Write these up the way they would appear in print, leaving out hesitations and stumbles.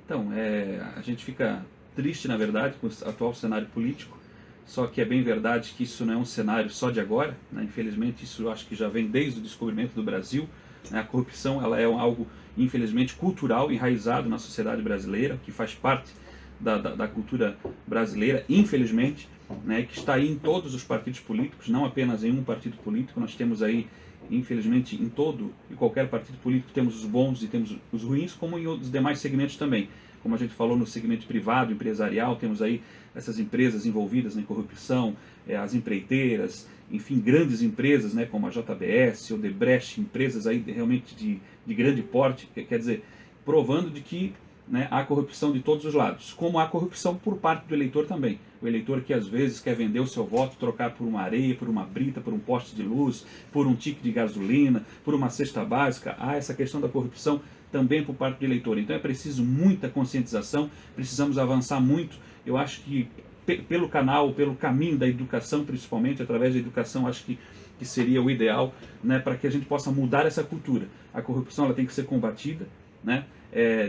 Então, a gente fica triste, na verdade, com o atual cenário político, só que é bem verdade que isso não é um cenário só de agora, né? Infelizmente, isso eu acho que já vem desde o descobrimento do Brasil, né? A corrupção ela é algo, infelizmente, cultural, enraizado na sociedade brasileira, que faz parte da cultura brasileira, infelizmente, né? Que está aí em todos os partidos políticos, não apenas em um partido político. Nós temos aí, infelizmente, em todo e qualquer partido político, temos os bons e temos os ruins, como em outros demais segmentos também. Como a gente falou no segmento privado, empresarial, temos aí essas empresas envolvidas em corrupção, as empreiteiras, enfim, grandes empresas, né, como a JBS, Odebrecht, empresas aí realmente de grande porte, quer dizer, provando de que, né, há corrupção de todos os lados, como há corrupção por parte do eleitor também. O eleitor que às vezes quer vender o seu voto, trocar por uma areia, por uma brita, por um poste de luz, por um ticket de gasolina, por uma cesta básica. Há essa questão da corrupção também por parte do eleitor. Então é preciso muita conscientização, precisamos avançar muito. Eu acho que pelo canal, pelo caminho da educação, principalmente através da educação, acho que seria o ideal, né, para que a gente possa mudar essa cultura. A corrupção ela tem que ser combatida, né,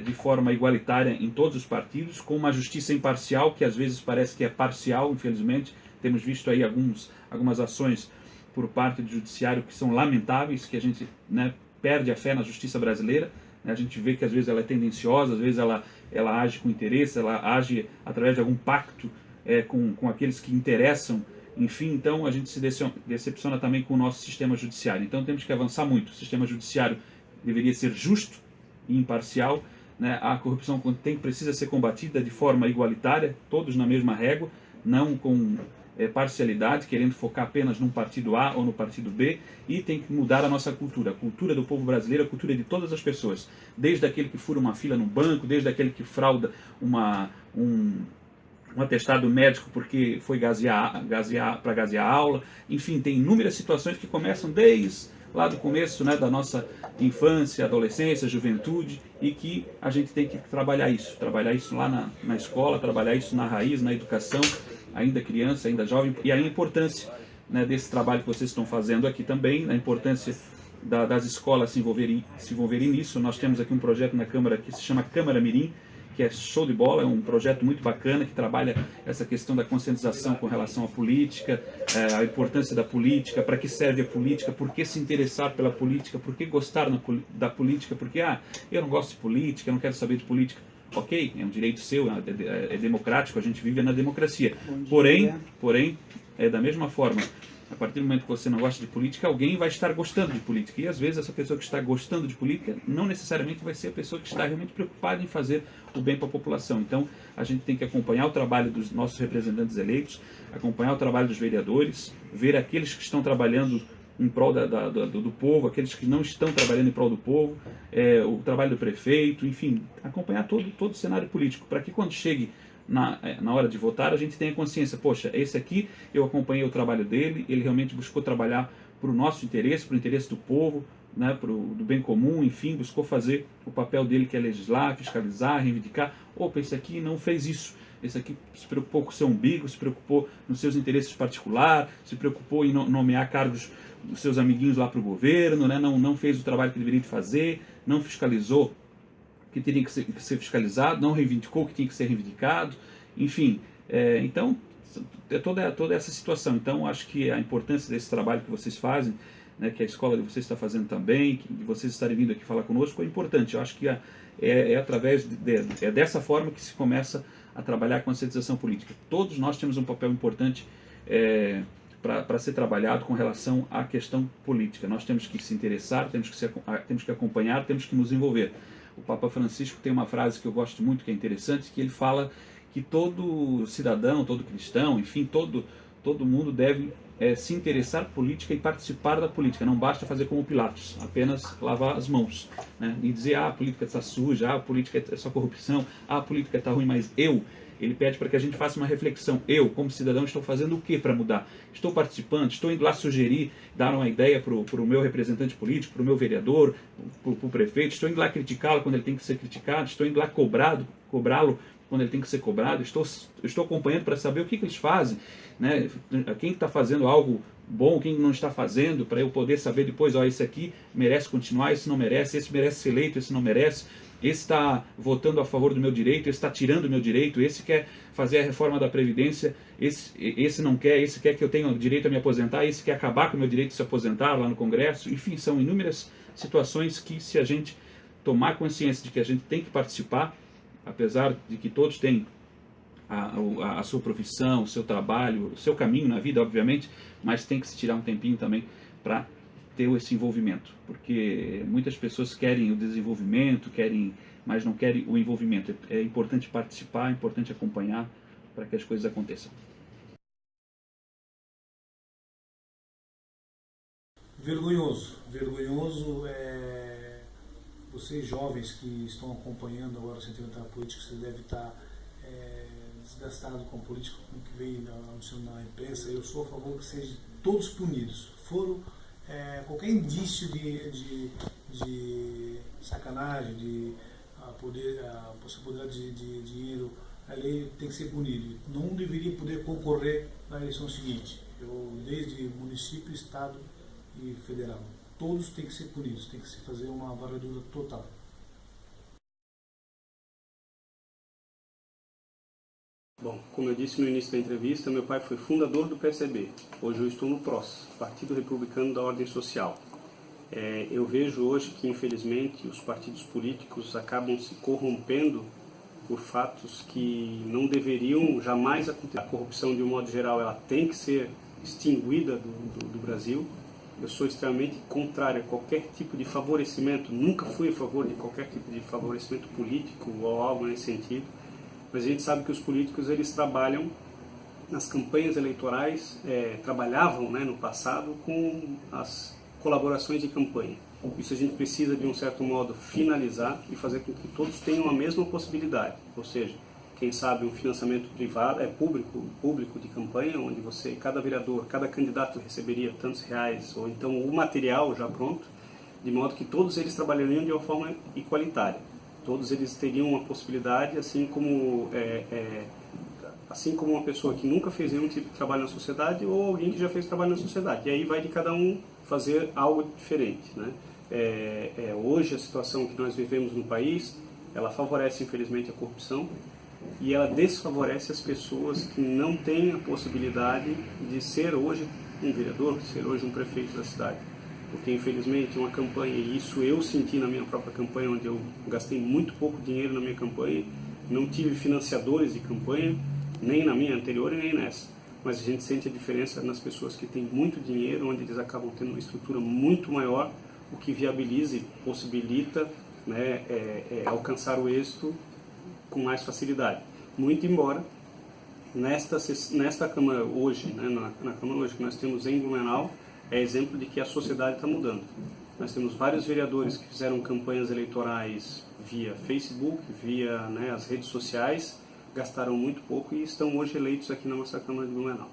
de forma igualitária em todos os partidos, com uma justiça imparcial, que às vezes parece que é parcial, infelizmente. Temos visto aí algumas ações por parte do judiciário que são lamentáveis, que a gente, né, perde a fé na justiça brasileira. A gente vê que às vezes ela é tendenciosa, às vezes ela age com interesse, ela age através de algum pacto com aqueles que interessam, enfim. Então a gente se decepciona também com o nosso sistema judiciário. Então temos que avançar muito. O sistema judiciário deveria ser justo e imparcial, né? A corrupção precisa ser combatida de forma igualitária, todos na mesma régua, não com parcialidade, querendo focar apenas num partido A ou no partido B, e tem que mudar a nossa cultura, a cultura do povo brasileiro, a cultura de todas as pessoas, desde aquele que fura uma fila no banco, desde aquele que frauda um atestado médico porque foi para gasear a aula. Enfim, tem inúmeras situações que começam desde lá do começo, né, da nossa infância, adolescência, juventude, e que a gente tem que trabalhar isso lá na escola, trabalhar isso na raiz, na educação, ainda criança, ainda jovem, e a importância, né, desse trabalho que vocês estão fazendo aqui também, a importância das escolas se envolverem nisso. Nós temos aqui um projeto na Câmara que se chama Câmara Mirim, que é show de bola, é um projeto muito bacana que trabalha essa questão da conscientização com relação à política, a importância da política, para que serve a política, por que se interessar pela política, por que gostar da política, porque eu não gosto de política, eu não quero saber de política. Ok, é um direito seu, é democrático, a gente vive na democracia. Porém, da mesma forma, a partir do momento que você não gosta de política, alguém vai estar gostando de política. E às vezes essa pessoa que está gostando de política não necessariamente vai ser a pessoa que está realmente preocupada em fazer o bem para a população. Então a gente tem que acompanhar o trabalho dos nossos representantes eleitos, acompanhar o trabalho dos vereadores, ver aqueles que estão trabalhando em prol do povo, aqueles que não estão trabalhando em prol do povo, o trabalho do prefeito, enfim, acompanhar todo o cenário político, para que quando chegue na hora de votar, a gente tenha consciência, poxa, esse aqui eu acompanhei o trabalho dele, ele realmente buscou trabalhar para o nosso interesse, para o interesse do povo, né, do bem comum, enfim, buscou fazer o papel dele, que é legislar, fiscalizar, reivindicar. Opa, esse aqui não fez isso, esse aqui se preocupou com o seu umbigo, se preocupou nos seus interesses particulares, se preocupou em nomear cargos dos seus amiguinhos lá para o governo, né, não fez o trabalho que deveria fazer, não fiscalizou que teria que ser fiscalizado, não reivindicou o que tinha que ser reivindicado, enfim. Então, toda essa situação. Então, acho que a importância desse trabalho que vocês fazem, né, que a escola de vocês está fazendo também, de vocês estarem vindo aqui falar conosco, é importante. Eu acho que através dessa forma que se começa a trabalhar a conscientização política. Todos nós temos um papel importante para ser trabalhado com relação à questão política. Nós temos que se interessar, temos que acompanhar, temos que nos envolver. O Papa Francisco tem uma frase que eu gosto muito, que é interessante, que ele fala que todo cidadão, todo cristão, enfim, todo mundo deve se interessar por política e participar da política. Não basta fazer como Pilatos, apenas lavar as mãos, né, e dizer, a política está suja, a política é só corrupção, a política está ruim, mas ele pede para que a gente faça uma reflexão. Eu, como cidadão, estou fazendo o que para mudar? Estou participando? Estou indo lá sugerir, dar uma ideia para o meu representante político, para o meu vereador, para o prefeito? Estou indo lá criticá-lo quando ele tem que ser criticado? Estou indo lá cobrá-lo quando ele tem que ser cobrado? Estou acompanhando para saber o que eles fazem, né? Quem está fazendo algo bom, quem não está fazendo, para eu poder saber depois, esse aqui merece continuar, esse não merece, esse merece ser eleito, esse não merece. esse está votando a favor do meu direito, esse está tirando o meu direito, esse quer fazer a reforma da Previdência, esse não quer, esse quer que eu tenha direito a me aposentar, esse quer acabar com o meu direito de se aposentar lá no Congresso. Enfim, são inúmeras situações que, se a gente tomar consciência de que a gente tem que participar, apesar de que todos têm a sua profissão, o seu trabalho, o seu caminho na vida, obviamente, mas tem que se tirar um tempinho também para ter esse envolvimento, porque muitas pessoas querem o desenvolvimento, mas não querem o envolvimento. É importante participar, é importante acompanhar para que as coisas aconteçam. Vergonhoso, vergonhoso vocês jovens que estão acompanhando agora o Centro Eleitoral Político, você deve estar desgastado com a política que veio na imprensa. Eu sou a favor que sejam todos punidos. Qualquer indício de sacanagem, de possibilidade de dinheiro, a lei tem que ser punido. Não deveria poder concorrer na eleição seguinte. Desde município, estado e federal, todos têm que ser punidos, tem que se fazer uma varredura total. Bom, como eu disse no início da entrevista, meu pai foi fundador do PSB. Hoje eu estou no PROS, Partido Republicano da Ordem Social. Eu vejo hoje que, infelizmente, os partidos políticos acabam se corrompendo por fatos que não deveriam jamais acontecer. A corrupção, de um modo geral, ela tem que ser extinguida do Brasil. Eu sou extremamente contrário a qualquer tipo de favorecimento, nunca fui a favor de qualquer tipo de favorecimento político ou algo nesse sentido. Mas a gente sabe que os políticos, eles trabalham nas campanhas eleitorais, trabalhavam, no passado com as colaborações de campanha. Isso a gente precisa, de um certo modo, finalizar e fazer com que todos tenham a mesma possibilidade. Ou seja, quem sabe um financiamento privado, público de campanha, onde cada vereador, cada candidato receberia tantos reais, ou então o material já pronto, de modo que todos eles trabalhariam de uma forma igualitária. Todos eles teriam uma possibilidade, assim como uma pessoa que nunca fez nenhum tipo de trabalho na sociedade ou alguém que já fez trabalho na sociedade. E aí vai de cada um fazer algo diferente, né? Hoje a situação que nós vivemos no país, ela favorece, infelizmente, a corrupção e ela desfavorece as pessoas que não têm a possibilidade de ser hoje um vereador, de ser hoje um prefeito da cidade. Porque, infelizmente, uma campanha, e isso eu senti na minha própria campanha, onde eu gastei muito pouco dinheiro na minha campanha, não tive financiadores de campanha, nem na minha anterior e nem nessa. Mas a gente sente a diferença nas pessoas que têm muito dinheiro, onde eles acabam tendo uma estrutura muito maior, o que viabiliza e possibilita, alcançar o êxito com mais facilidade. Muito embora, nesta Câmara hoje, na Câmara hoje que nós temos em Blumenau, é exemplo de que a sociedade está mudando. Nós temos vários vereadores que fizeram campanhas eleitorais via Facebook, via as redes sociais, gastaram muito pouco e estão hoje eleitos aqui na nossa Câmara de Blumenau.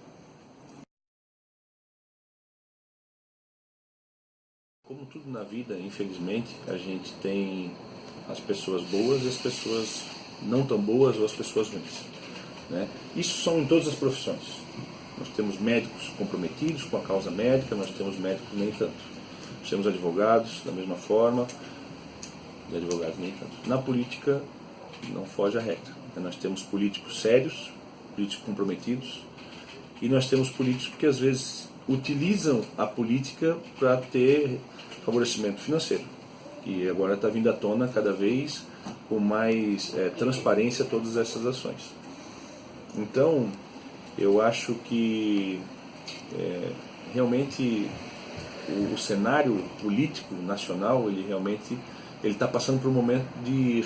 Como tudo na vida, infelizmente, a gente tem as pessoas boas e as pessoas não tão boas ou as pessoas ruins, né? Isso são em todas as profissões. Nós temos médicos comprometidos com a causa médica, nós temos médicos nem tanto. Nós temos advogados da mesma forma, e advogados nem tanto. Na política, não foge a regra. Nós temos políticos sérios, políticos comprometidos, e nós temos políticos que às vezes utilizam a política para ter favorecimento financeiro. E agora está vindo à tona cada vez com mais transparência todas essas ações. Então, eu acho que realmente o cenário político nacional, ele está passando por um momento de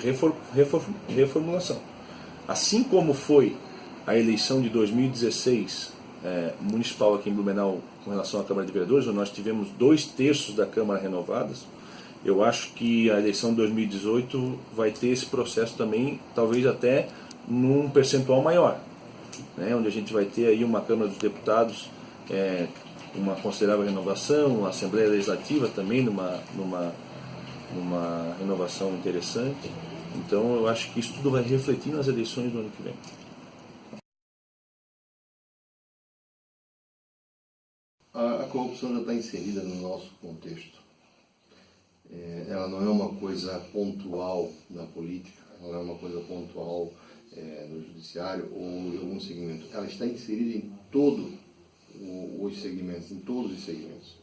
reformulação. Assim como foi a eleição de 2016 municipal aqui em Blumenau com relação à Câmara de Vereadores, onde nós tivemos 2/3 da Câmara renovadas, eu acho que a eleição de 2018 vai ter esse processo também, talvez até num percentual maior, né, onde a gente vai ter aí uma Câmara dos Deputados, uma considerável renovação, uma Assembleia Legislativa também numa renovação interessante. Então eu acho que isso tudo vai refletir nas eleições do ano que vem. A corrupção já está inserida no nosso contexto. ela não é uma coisa pontual na política, ela não é uma coisa pontual no judiciário ou em algum segmento. Ela está inserida em todos os segmentos.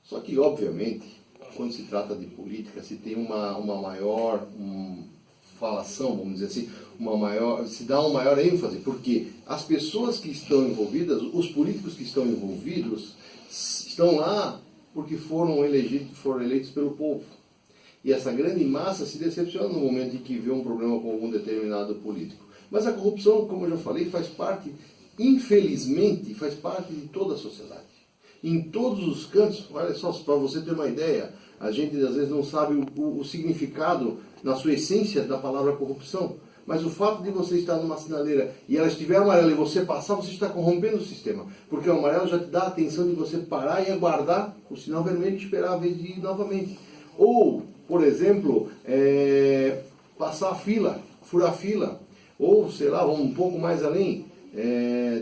Só que, obviamente, quando se trata de política, se tem uma maior falação, vamos dizer assim, se dá uma maior ênfase, porque as pessoas que estão envolvidas, os políticos que estão envolvidos, estão lá porque foram eleitos pelo povo. E essa grande massa se decepciona no momento em que vê um problema com algum determinado político. Mas a corrupção, como eu já falei, faz parte, infelizmente, faz parte de toda a sociedade. Em todos os cantos, olha só, para você ter uma ideia, a gente às vezes não sabe o significado, na sua essência, da palavra corrupção. Mas o fato de você estar numa sinaleira e ela estiver amarela e você passar, você está corrompendo o sistema. Porque o amarelo já te dá a atenção de você parar e aguardar o sinal vermelho e esperar a vez de ir novamente. Ou, por exemplo, passar a fila, furar a fila. Ou, sei lá, vamos um pouco mais além,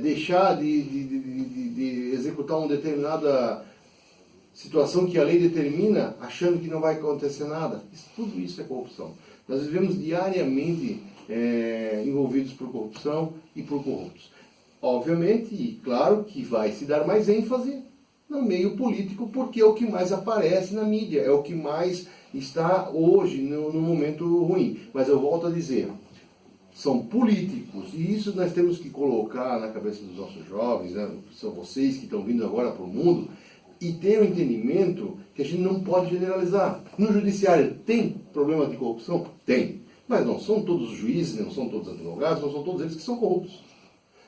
deixar de executar uma determinada situação que a lei determina, achando que não vai acontecer nada. Tudo isso é corrupção. Nós vivemos diariamente envolvidos por corrupção e por corruptos. Obviamente, e claro que vai se dar mais ênfase no meio político, porque é o que mais aparece na mídia, é o que mais está hoje no momento ruim. Mas eu volto a dizer, são políticos, e isso nós temos que colocar na cabeça dos nossos jovens, né? São vocês que estão vindo agora para o mundo, e ter o entendimento que a gente não pode generalizar. No judiciário tem problema de corrupção? Tem. Mas não são todos os juízes, não são todos os advogados, não são todos eles que são corruptos.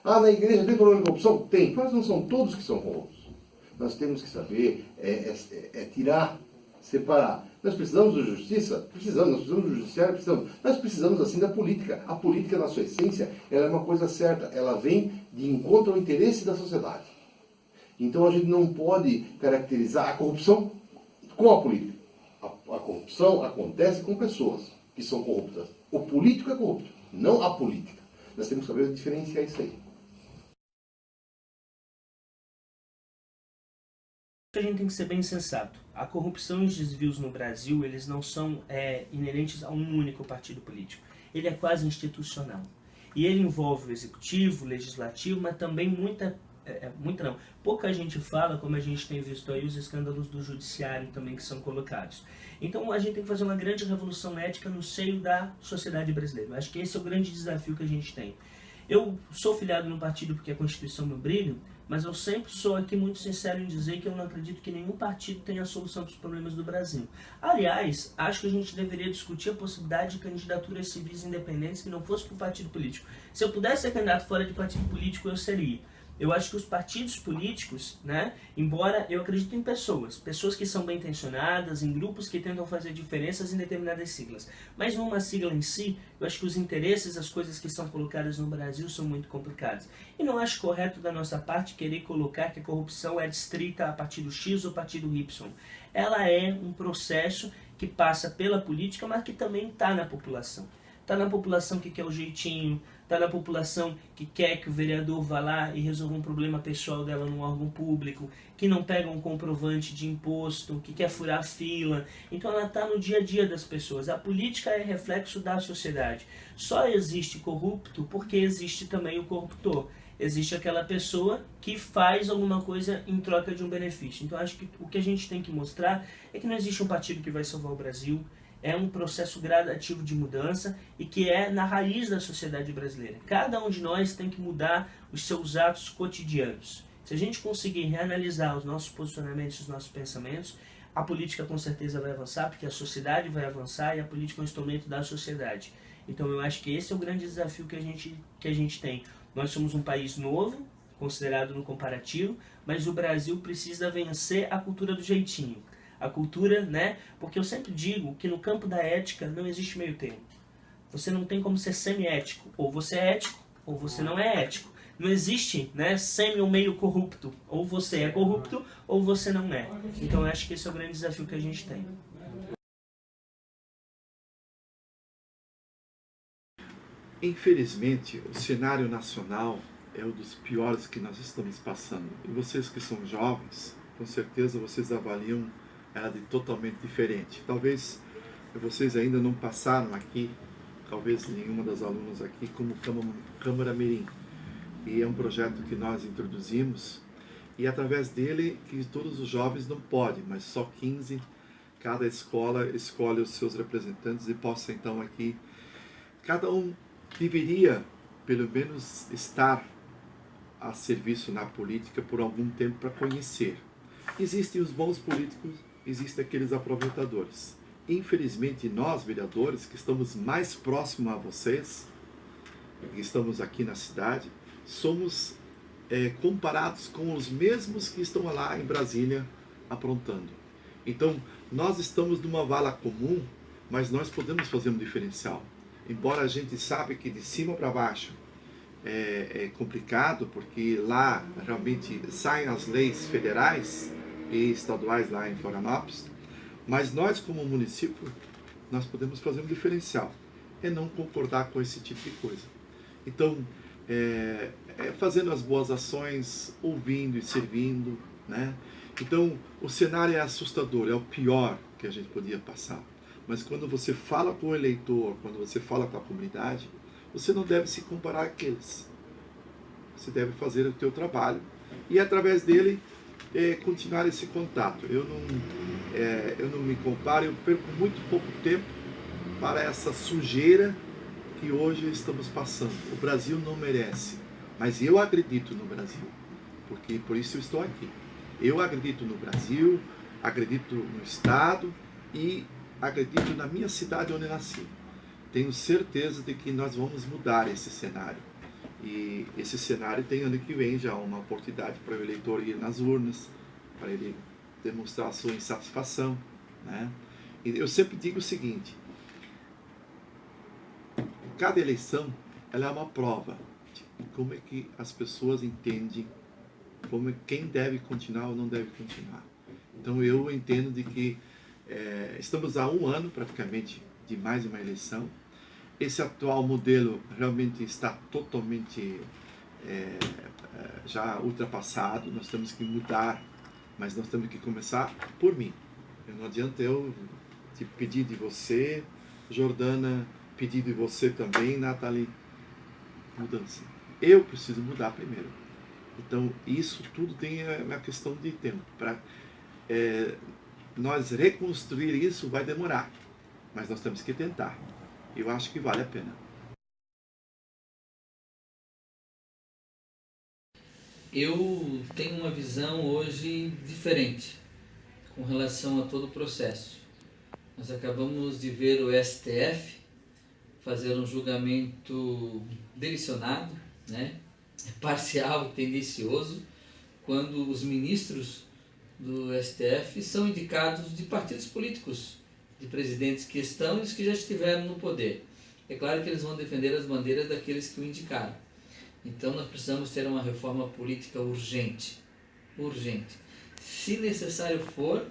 Ah, na igreja tem problema de corrupção? Tem. Mas não são todos que são corruptos. Nós temos que saber tirar, separar. Nós precisamos da justiça? Precisamos. Nós precisamos do judiciário? Precisamos. Nós precisamos, assim, da política. A política, na sua essência, ela é uma coisa certa. Ela vem de encontro ao interesse da sociedade. Então a gente não pode caracterizar a corrupção com a política. A corrupção acontece com pessoas que são corruptas. O político é corrupto, não a política. Nós temos que saber diferenciar isso aí. A gente tem que ser bem sensato. A corrupção e os desvios no Brasil, eles não são inerentes a um único partido político. Ele é quase institucional. E ele envolve o executivo, o legislativo, mas também pouca gente fala, como a gente tem visto aí, os escândalos do judiciário também que são colocados. Então a gente tem que fazer uma grande revolução ética no seio da sociedade brasileira. Eu acho que esse é o grande desafio que a gente tem. Eu sou filiado no partido porque a Constituição me obriga, mas eu sempre sou aqui muito sincero em dizer que eu não acredito que nenhum partido tenha a solução para os problemas do Brasil. Aliás, acho que a gente deveria discutir a possibilidade de candidaturas civis independentes que não fosse para o partido político. Se eu pudesse ser candidato fora de partido político, eu seria. Eu acho que os partidos políticos, né, embora eu acredito em pessoas que são bem intencionadas, em grupos que tentam fazer diferenças em determinadas siglas, mas numa sigla em si, eu acho que os interesses, as coisas que são colocadas no Brasil são muito complicadas. E não acho correto da nossa parte querer colocar que a corrupção é distrita a partido X ou partido Y. Ela é um processo que passa pela política, mas que também está na população. Está na população que quer o jeitinho, está na população que quer que o vereador vá lá e resolva um problema pessoal dela num órgão público, que não pega um comprovante de imposto, que quer furar fila. Então ela está no dia a dia das pessoas. A política é reflexo da sociedade. Só existe corrupto porque existe também o corruptor. Existe aquela pessoa que faz alguma coisa em troca de um benefício. Então acho que o que a gente tem que mostrar é que não existe um partido que vai salvar o Brasil. É um processo gradativo de mudança e que é na raiz da sociedade brasileira. Cada um de nós tem que mudar os seus atos cotidianos. Se a gente conseguir reanalisar os nossos posicionamentos, os nossos pensamentos, a política com certeza vai avançar, porque a sociedade vai avançar e a política é um instrumento da sociedade. Então eu acho que esse é o grande desafio que a gente tem. Nós somos um país novo, considerado no comparativo, mas o Brasil precisa vencer a cultura do jeitinho. A cultura, né? Porque eu sempre digo que no campo da ética não existe meio termo. Você não tem como ser semi-ético. Ou você é ético, ou você não é ético. Não existe, né, semi ou meio corrupto. Ou você é corrupto, ou você não é. Então eu acho que esse é o grande desafio que a gente tem. Infelizmente, o cenário nacional é um dos piores que nós estamos passando. E vocês que são jovens, com certeza vocês avaliam era totalmente diferente. Talvez vocês ainda não passaram aqui, talvez nenhuma das alunas aqui, como Câmara Mirim. E é um projeto que nós introduzimos, e através dele que todos os jovens não podem, mas só 15, cada escola escolhe os seus representantes e possa então aqui, cada um deveria pelo menos estar a serviço na política por algum tempo para conhecer. Existem os bons políticos, existem aqueles aproveitadores. Infelizmente nós, vereadores, que estamos mais próximos a vocês, que estamos aqui na cidade, somos comparados com os mesmos que estão lá em Brasília aprontando. Então, nós estamos numa vala comum, mas nós podemos fazer um diferencial. Embora a gente saiba que de cima para baixo é complicado, porque lá realmente saem as leis federais e estaduais lá em Florianópolis, mas nós como município, nós podemos fazer um diferencial. É não concordar com esse tipo de coisa. Então, fazendo as boas ações, ouvindo e servindo, né? Então, o cenário é assustador, é o pior que a gente podia passar. Mas quando você fala com o eleitor, quando você fala com a comunidade, você não deve se comparar àqueles. Você deve fazer o teu trabalho e, através dele, continuar esse contato. Eu não me comparo, eu perco muito pouco tempo para essa sujeira que hoje estamos passando. O Brasil não merece, mas eu acredito no Brasil, porque por isso eu estou aqui. Eu acredito no Brasil, acredito no Estado e acredito na minha cidade onde nasci. Tenho certeza de que nós vamos mudar esse cenário. E esse cenário tem ano que vem já uma oportunidade para o eleitor ir nas urnas, para ele demonstrar a sua insatisfação, né? E eu sempre digo o seguinte: cada eleição ela é uma prova de como é que as pessoas entendem quem deve continuar ou não deve continuar. Então eu entendo de que estamos há um ano praticamente de mais uma eleição. Esse atual modelo realmente está totalmente já ultrapassado. Nós temos que mudar, mas nós temos que começar por mim. Não adianta eu pedir de você, Jordana, pedir de você também, Nathalie, mudança. Eu preciso mudar primeiro. Então, isso tudo tem uma questão de tempo. Para nós reconstruir isso vai demorar, mas nós temos que tentar. Eu acho que vale a pena. Eu tenho uma visão hoje diferente com relação a todo o processo. Nós acabamos de ver o STF fazer um julgamento direcionado, né? Parcial e tendencioso, quando os ministros do STF são indicados de partidos políticos, de presidentes que estão e os que já estiveram no poder. É claro que eles vão defender as bandeiras daqueles que o indicaram. Então nós precisamos ter uma reforma política urgente. Urgente. Se necessário for,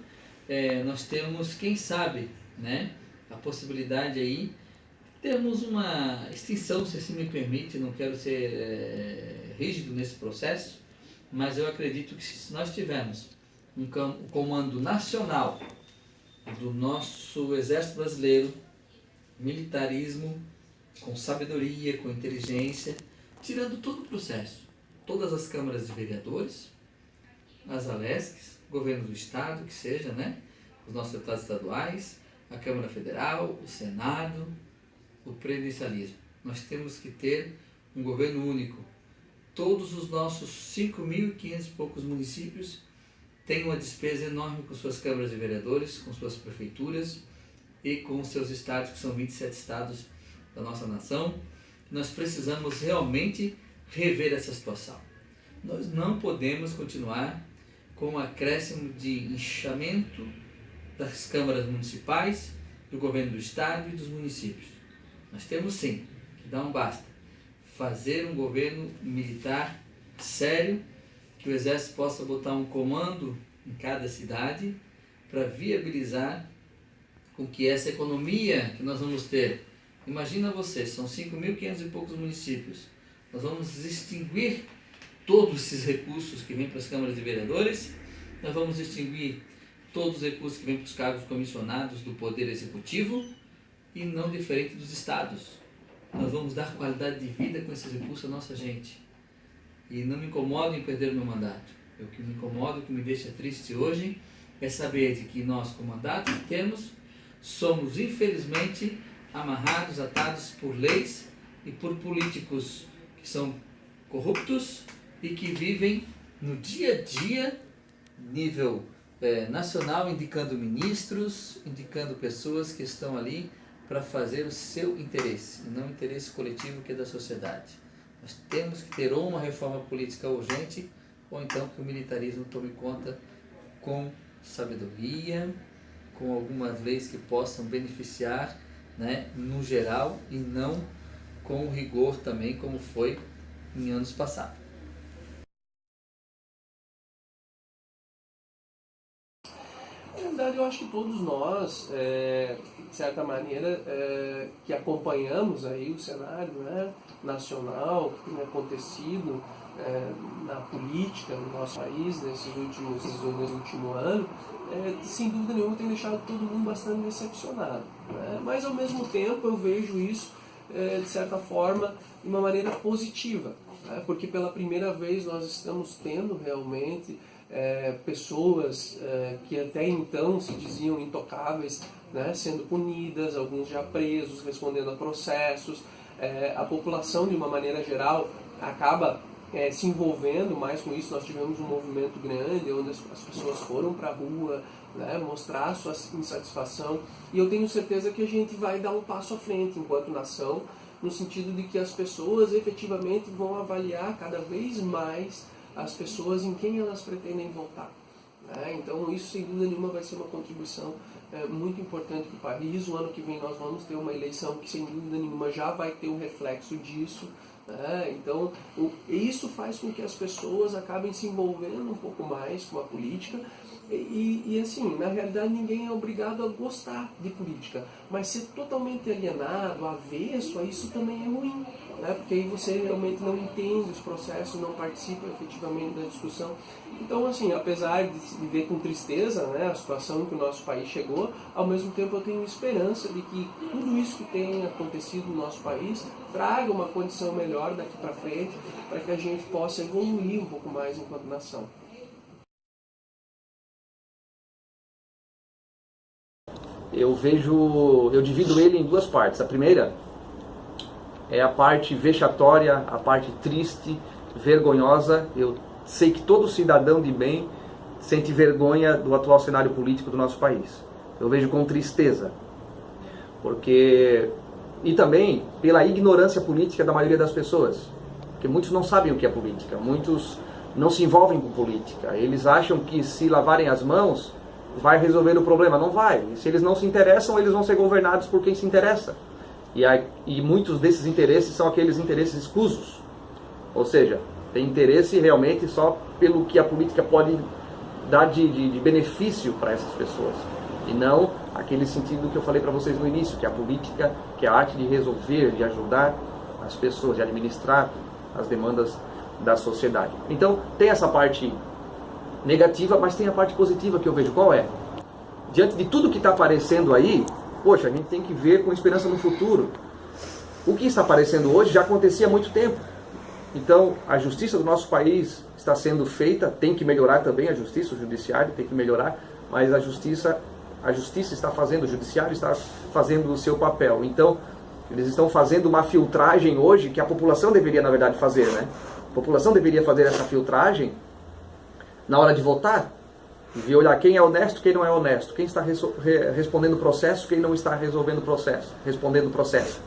nós temos, quem sabe, né, a possibilidade aí, temos uma extinção, se assim me permite, não quero ser rígido nesse processo, mas eu acredito que se nós tivermos um comando nacional do nosso Exército Brasileiro, militarismo, com sabedoria, com inteligência, tirando todo o processo, todas as câmaras de vereadores, as ALESCs, governo do Estado, que seja, né? Os nossos deputados estaduais, a Câmara Federal, o Senado, o presidencialismo. Nós temos que ter um governo único. Todos os nossos 5.500 e poucos municípios têm uma despesa enorme com suas câmaras de vereadores, com suas prefeituras e com seus estados, que são 27 estados da nossa nação. Nós precisamos realmente rever essa situação. Nós não podemos continuar com o acréscimo de inchamento das câmaras municipais, do governo do estado e dos municípios. Nós temos sim que dar um basta. Fazer um governo militar sério, que o Exército possa botar um comando em cada cidade para viabilizar com que essa economia que nós vamos ter. Imagina você, são 5.500 e poucos municípios. Nós vamos extinguir todos esses recursos que vêm para as câmaras de vereadores, nós vamos extinguir todos os recursos que vêm para os cargos comissionados do Poder Executivo e não diferente dos estados. Nós vamos dar qualidade de vida com esses recursos à nossa gente. E não me incomodo em perder o meu mandato. O que me incomoda, o que me deixa triste hoje, é saber de que nós, com o mandato que temos, somos, infelizmente, amarrados, atados por leis e por políticos que são corruptos e que vivem no dia a dia, nível nacional, indicando ministros, indicando pessoas que estão ali para fazer o seu interesse, e não o interesse coletivo que é da sociedade. Nós temos que ter ou uma reforma política urgente, ou então que o militarismo tome conta com sabedoria, com algumas leis que possam beneficiar, né, no geral, e não com rigor também, como foi em anos passados. Na verdade, eu acho que todos nós, de certa maneira, que acompanhamos aí o cenário, né, nacional, que tem acontecido na política no nosso país nesses últimos anos, sem dúvida nenhuma tem deixado todo mundo bastante decepcionado. Né? Mas, ao mesmo tempo, eu vejo isso, de certa forma, de uma maneira positiva, né? Porque pela primeira vez nós estamos tendo realmente pessoas que até então se diziam intocáveis, né, sendo punidas, alguns já presos, respondendo a processos. A população, de uma maneira geral, acaba se envolvendo mais com isso. Nós tivemos um movimento grande onde as pessoas foram para a rua, né, mostrar sua insatisfação, e eu tenho certeza que a gente vai dar um passo à frente enquanto nação, no sentido de que as pessoas efetivamente vão avaliar cada vez mais as pessoas em quem elas pretendem votar. Então isso, sem dúvida nenhuma, vai ser uma contribuição muito importante para o país. O ano que vem nós vamos ter uma eleição que, sem dúvida nenhuma, já vai ter um reflexo disso. Então isso faz com que as pessoas acabem se envolvendo um pouco mais com a política. E assim, na realidade ninguém é obrigado a gostar de política, mas ser totalmente alienado, avesso a isso também é ruim, né? Porque aí você realmente não entende os processos, não participa efetivamente da discussão. Então, assim, apesar de ver com tristeza, né, a situação em que o nosso país chegou, ao mesmo tempo eu tenho esperança de que tudo isso que tem acontecido no nosso país traga uma condição melhor daqui para frente, para que a gente possa evoluir um pouco mais enquanto nação. Eu divido ele em duas partes. A primeira é a parte vexatória, a parte triste, vergonhosa. Eu sei que todo cidadão de bem sente vergonha do atual cenário político do nosso país. Eu vejo com tristeza, e também pela ignorância política da maioria das pessoas, porque muitos não sabem o que é política, muitos não se envolvem com política. Eles acham que se lavarem as mãos vai resolver o problema. Não vai. E se eles não se interessam, eles vão ser governados por quem se interessa. E muitos desses interesses são aqueles interesses escusos. Ou seja, tem interesse realmente só pelo que a política pode dar de benefício para essas pessoas. E não aquele sentido que eu falei para vocês no início, que a política, que é a arte de resolver, de ajudar as pessoas, de administrar as demandas da sociedade. Então, tem essa parte negativa, mas tem a parte positiva que eu vejo. Qual é? Diante de tudo que está aparecendo aí, poxa, a gente tem que ver com esperança no futuro. O que está aparecendo hoje já acontecia há muito tempo. Então, a justiça do nosso país está sendo feita, tem que melhorar também a justiça, o judiciário tem que melhorar, mas a justiça está fazendo, o judiciário está fazendo o seu papel. Então, eles estão fazendo uma filtragem hoje que a população deveria, na verdade, fazer, né? A população deveria fazer essa filtragem na hora de votar, e olhar quem é honesto, quem não é honesto, quem está respondendo o processo, quem não está respondendo o processo.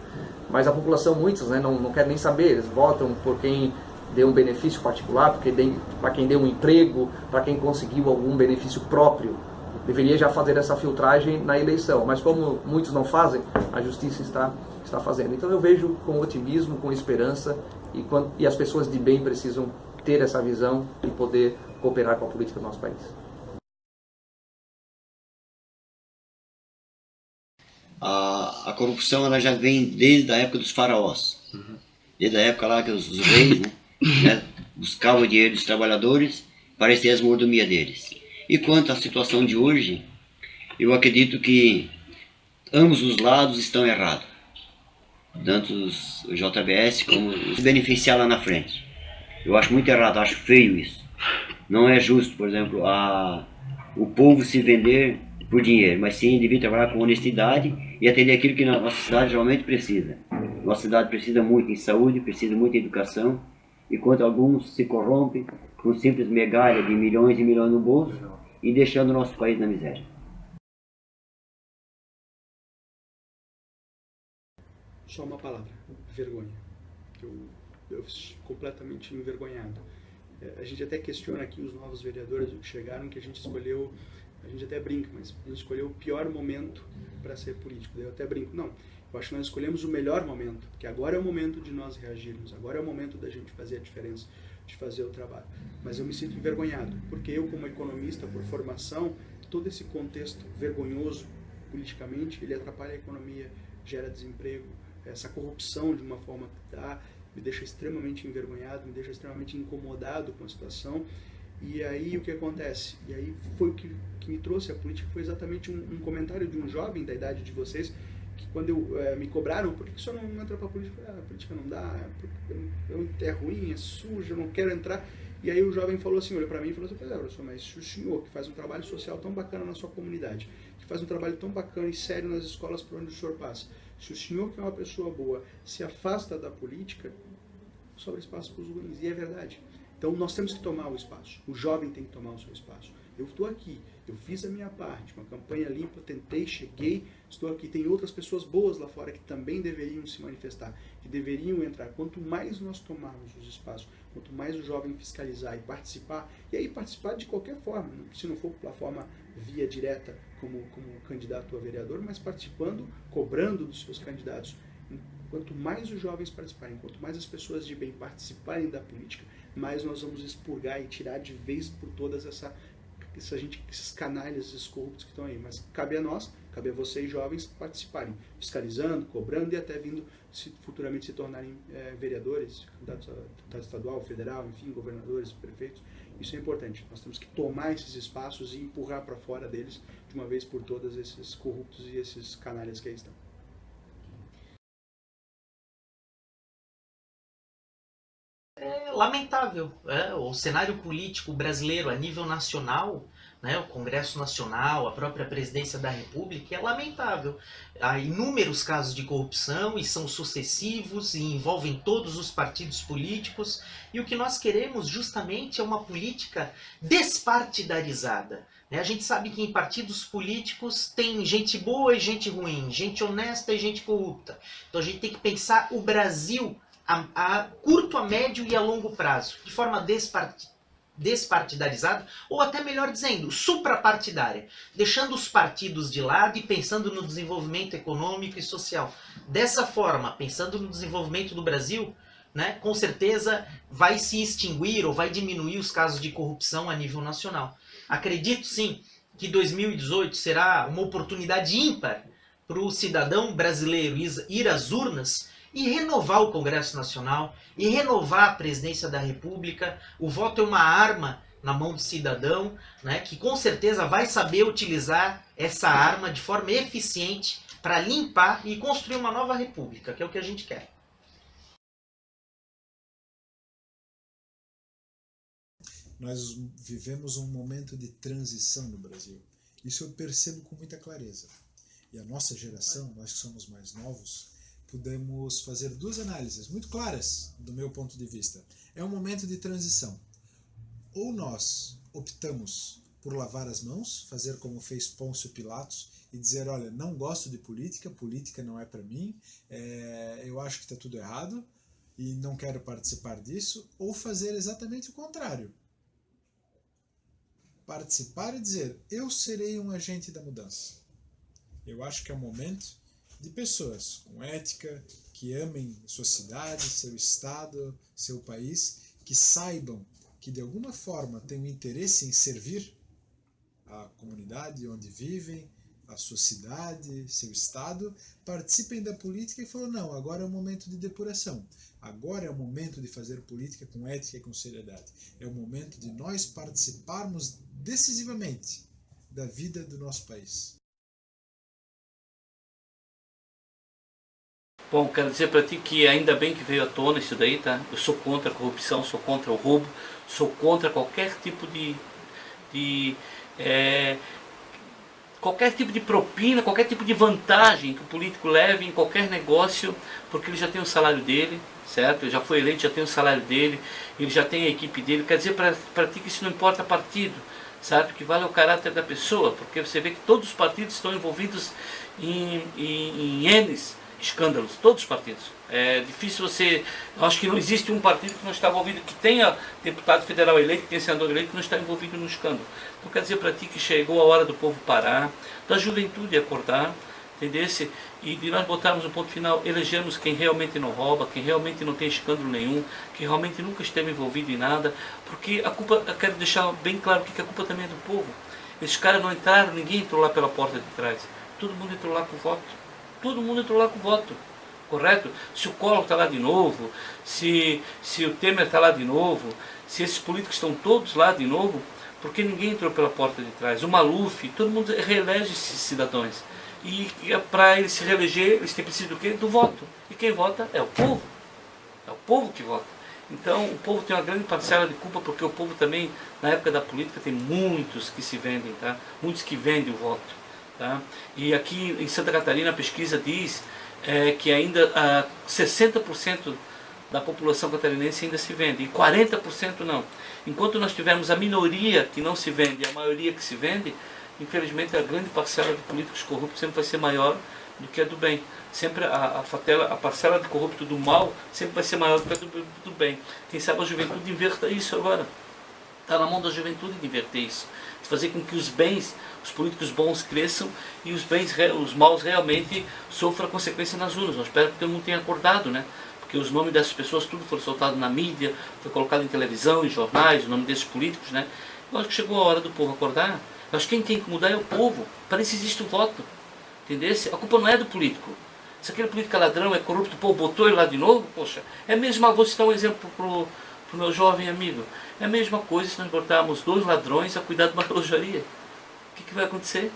Mas a população, muitos, né, não quer nem saber, eles votam por quem deu um benefício particular, para quem deu um emprego, para quem conseguiu algum benefício próprio. Deveria já fazer essa filtragem na eleição, mas como muitos não fazem, a justiça está fazendo. Então eu vejo com otimismo, com esperança, e as pessoas de bem precisam ter essa visão e poder cooperar com a política do nosso país. A corrupção ela já vem desde a época dos faraós. Desde a época lá que os reis, né, buscavam o dinheiro dos trabalhadores para ter as mordomias deles. E quanto à situação de hoje, eu acredito que ambos os lados estão errados. Tanto o JBS como se beneficiar lá na frente. Eu acho muito errado, acho feio isso. Não é justo, por exemplo, o povo se vender por dinheiro, mas sim devia trabalhar com honestidade e atender aquilo que a nossa cidade realmente precisa. Nossa cidade precisa muito em saúde, precisa muito em educação, enquanto alguns se corrompem com simples migalha de milhões e milhões no bolso e deixando o nosso país na miséria. Só uma palavra: vergonha. Eu completamente envergonhado. A gente até questiona aqui os novos vereadores que chegaram, que a gente escolheu, a gente até brinca, mas a gente escolheu o pior momento para ser político. Daí eu até brinco, não, eu acho que nós escolhemos o melhor momento, porque agora é o momento de nós reagirmos, agora é o momento da gente fazer a diferença, de fazer o trabalho. Mas eu me sinto envergonhado, porque eu, como economista por formação, todo esse contexto vergonhoso politicamente, ele atrapalha a economia, gera desemprego, essa corrupção de uma forma que dá, me deixa extremamente envergonhado, me deixa extremamente incomodado com a situação. E aí o que acontece? E aí foi o que me trouxe a política, foi exatamente um comentário de um jovem da idade de vocês, que quando me cobraram, por que o senhor não entra para a política? A política não dá, é ruim, é sujo, eu não quero entrar. E aí o jovem falou assim, olhou para mim e falou assim, professor, mas se o senhor que faz um trabalho social tão bacana na sua comunidade, que faz um trabalho tão bacana e sério nas escolas por onde o senhor passa, se o senhor, que é uma pessoa boa, se afasta da política, sobra espaço para os ruins. E é verdade. Então nós temos que tomar o espaço. O jovem tem que tomar o seu espaço. Eu estou aqui, eu fiz a minha parte, uma campanha limpa, tentei, cheguei, estou aqui. Tem outras pessoas boas lá fora que também deveriam se manifestar, que deveriam entrar. Quanto mais nós tomarmos os espaços, quanto mais o jovem fiscalizar e participar, e aí participar de qualquer forma, se não for pela forma via direta como candidato a vereador, mas participando, cobrando dos seus candidatos. Quanto mais os jovens participarem, quanto mais as pessoas de bem participarem da política, mais nós vamos expurgar e tirar de vez por todas esses canalhas, esses corruptos que estão aí. Mas cabe a nós, cabe a vocês jovens participarem, fiscalizando, cobrando e até vindo futuramente se tornarem vereadores, candidatos a deputado estadual, federal, enfim, governadores, prefeitos. Isso é importante. Nós temos que tomar esses espaços e empurrar para fora deles, de uma vez por todas, esses corruptos e esses canalhas que aí estão. É lamentável, o cenário político brasileiro a nível nacional, né, o Congresso Nacional, a própria Presidência da República, é lamentável. Há inúmeros casos de corrupção e são sucessivos e envolvem todos os partidos políticos, e o que nós queremos justamente é uma política despartidarizada. A gente sabe que em partidos políticos tem gente boa e gente ruim, gente honesta e gente corrupta. Então a gente tem que pensar o Brasil a curto, a médio e a longo prazo, de forma despartidarizada, ou até melhor dizendo, suprapartidária, deixando os partidos de lado e pensando no desenvolvimento econômico e social. Dessa forma, pensando no desenvolvimento do Brasil, né, com certeza vai se extinguir ou vai diminuir os casos de corrupção a nível nacional. Acredito sim que 2018 será uma oportunidade ímpar para o cidadão brasileiro ir às urnas e renovar o Congresso Nacional, e renovar a Presidência da República. O voto é uma arma na mão do cidadão, né, que com certeza vai saber utilizar essa arma de forma eficiente para limpar e construir uma nova república, que é o que a gente quer. Nós vivemos um momento de transição no Brasil. Isso eu percebo com muita clareza. E a nossa geração, nós que somos mais novos, podemos fazer duas análises muito claras do meu ponto de vista. É um momento de transição. Ou nós optamos por lavar as mãos, fazer como fez Pôncio Pilatos e dizer, olha, não gosto de política, política não é para mim, eu acho que está tudo errado e não quero participar disso, ou fazer exatamente o contrário. Participar e dizer, eu serei um agente da mudança. Eu acho que é um momento de pessoas com ética, que amem sua cidade, seu estado, seu país, que saibam que de alguma forma têm um interesse em servir a comunidade onde vivem, a sua cidade, seu estado, participem da política e falou, não, agora é o momento de depuração. Agora é o momento de fazer política com ética e com seriedade. É o momento de nós participarmos decisivamente da vida do nosso país. Bom, quero dizer para ti que ainda bem que veio à tona isso daí, tá? Eu sou contra a corrupção, sou contra o roubo, sou contra qualquer tipo de qualquer tipo de propina, qualquer tipo de vantagem que o político leve em qualquer negócio, porque ele já tem o salário dele, certo? Ele já foi eleito, já tem o salário dele, ele já tem a equipe dele. Quer dizer para ti que isso não importa partido, sabe? O que vale é o caráter da pessoa, porque você vê que todos os partidos estão envolvidos em N escândalos, todos os partidos. É difícil você... Eu acho que não existe um partido que não está envolvido, que tenha deputado federal eleito, que tenha senador eleito, que não está envolvido no escândalo. Então quer dizer para ti que chegou a hora do povo parar, da juventude acordar, entendesse? E de nós botarmos um ponto final, elegermos quem realmente não rouba, quem realmente não tem escândalo nenhum, quem realmente nunca esteve envolvido em nada, porque a culpa, eu quero deixar bem claro que a culpa também é do povo. Esses caras não entraram, ninguém entrou lá pela porta de trás, todo mundo entrou lá com voto. Todo mundo entrou lá com voto, correto? Se o Collor está lá de novo, se o Temer está lá de novo, se esses políticos estão todos lá de novo, porque ninguém entrou pela porta de trás. O Maluf, todo mundo reelege esses cidadãos. E para eles se reeleger, eles têm preciso do quê? Do voto. E quem vota é o povo. É o povo que vota. Então o povo tem uma grande parcela de culpa, porque o povo também, na época da política, tem muitos que se vendem, tá? Muitos que vendem o voto. Tá? E aqui em Santa Catarina a pesquisa diz que ainda 60% da população catarinense ainda se vende, e 40% não. Enquanto nós tivermos a minoria que não se vende e a maioria que se vende, infelizmente a grande parcela de políticos corruptos sempre vai ser maior do que a do bem. Sempre a parcela de corrupto do mal sempre vai ser maior do que a do bem. Quem sabe a juventude inverta isso agora. Está na mão da juventude de inverter isso. De fazer com que os bens, os políticos bons cresçam e os maus realmente sofram a consequência nas urnas. Eu espero que todo mundo tenha acordado, né? Porque os nomes dessas pessoas, tudo foi soltado na mídia, foi colocado em televisão, em jornais, o nome desses políticos, né? Eu acho que chegou a hora do povo acordar. Eu acho que quem tem que mudar é o povo. Para isso existe o voto. Entendesse? A culpa não é do político. Se aquele político é ladrão, é corrupto, o povo botou ele lá de novo, poxa, é mesmo. Vou citar um exemplo para o meu jovem amigo. É a mesma coisa se nós botarmos 2 ladrões a cuidar de uma relojaria. O que vai acontecer?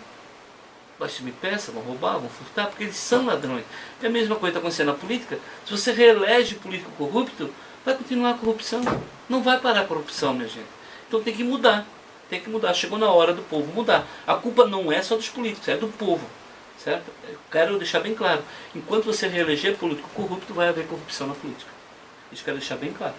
Vai sumir peça, vão roubar, vão furtar, porque eles são ladrões. É a mesma coisa que está acontecendo na política. Se você reelege político corrupto, vai continuar a corrupção. Não vai parar a corrupção, minha gente. Então tem que mudar. Tem que mudar. Chegou na hora do povo mudar. A culpa não é só dos políticos, é do povo. Certo? Eu quero deixar bem claro. Enquanto você reeleger político corrupto, vai haver corrupção na política. Isso eu quero deixar bem claro.